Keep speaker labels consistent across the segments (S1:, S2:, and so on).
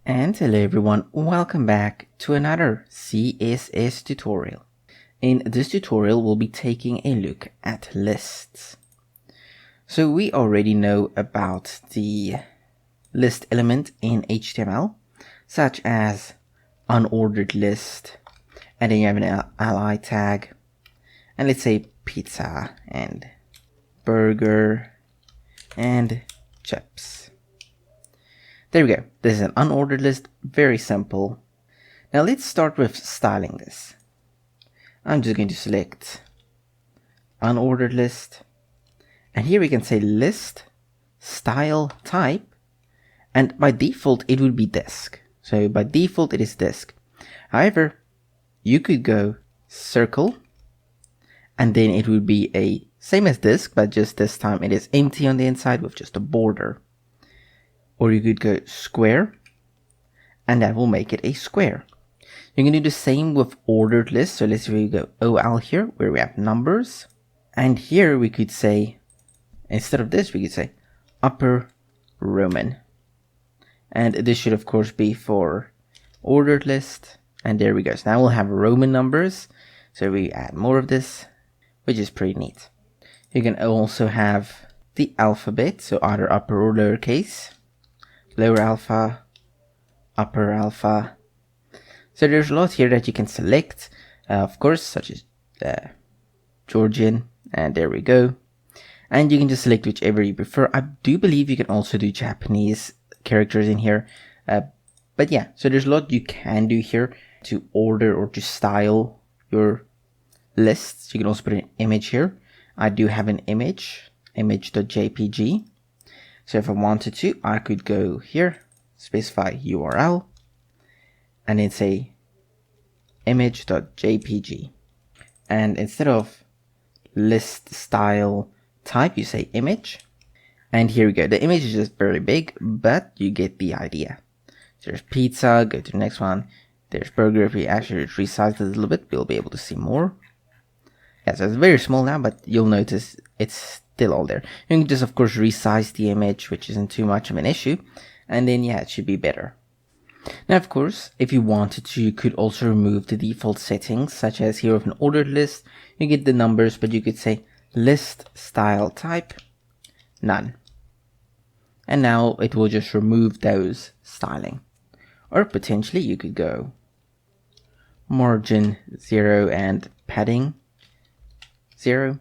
S1: And hello everyone, welcome back to another CSS tutorial. In this tutorial we'll be taking a look at lists. So we already know about the list element in HTML, such as unordered list, and then you have an ally tag, and let's say pizza and burger and chips. There we go. This is an unordered list, very simple. Now let's start with styling this. I'm just going to select unordered list, and here we can say list style type, and by default it would be disk. So by default it is disk. However, you could go circle, and then it would be a same as disk, but just this time it is empty on the inside with just a border. Or you could go square, and that will make it a square. You can do the same with ordered list. So let's say we go OL here, where we have numbers. And here we could say, instead of this, we could say upper Roman. And this should of course be for ordered list. And there we go. So now we'll have Roman numbers. So we add more of this, which is pretty neat. You can also have the alphabet, so either upper or lowercase. Lower alpha, upper alpha. So there's a lot here that you can select, of course, such as Georgian, and there we go. And you can just select whichever you prefer. I do believe you can also do Japanese characters in here. But yeah, so there's a lot you can do here to order or to style your lists. You can also put an image here. I do have an image.jpg. So if I wanted to, I could go here, specify URL, and then say image.jpg. And instead of list style type, you say image. And here we go. The image is just very big, but you get the idea. So there's pizza, go to the next one. There's burger. If we actually resize it a little bit, we'll be able to see more. Yeah, so it's very small now, but you'll notice it's still all there. You can just of course resize the image, which isn't too much of an issue, and then yeah, it should be better. Now of course, if you wanted to, you could also remove the default settings, such as here with an ordered list, you get the numbers, but you could say list style type none, and now it will just remove those styling. Or potentially you could go margin 0 and padding 0.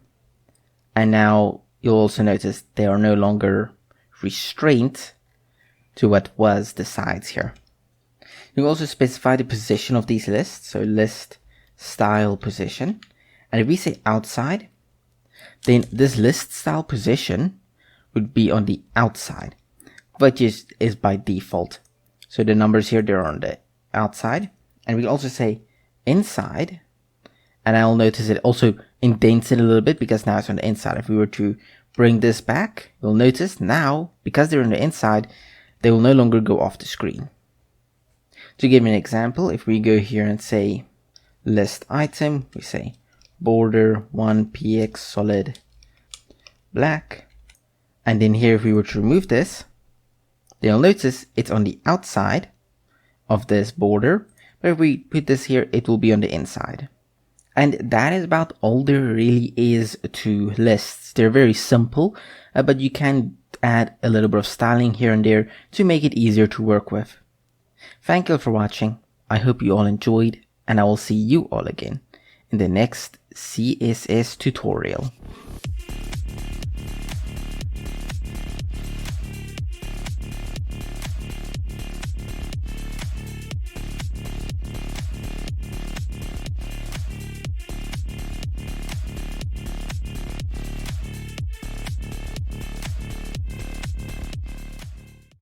S1: And now you'll also notice they are no longer restrained to what was the sides here. You can also specify the position of these lists, so list style position. And if we say outside, then this list style position would be on the outside, which is by default. So the numbers here, they're on the outside. And we can also say inside, and I'll notice it also indents it a little bit because now it's on the inside. If we were to bring this back, you'll notice now, because they're on the inside, they will no longer go off the screen. To give an example, if we go here and say list item, we say border 1px solid black, and then here if we were to remove this, then you'll notice it's on the outside of this border, but if we put this here, it will be on the inside. And that is about all there really is to lists. They're very simple, but you can add a little bit of styling here and there to make it easier to work with. Thank you all for watching. I hope you all enjoyed, and I will see you all again in the next CSS tutorial.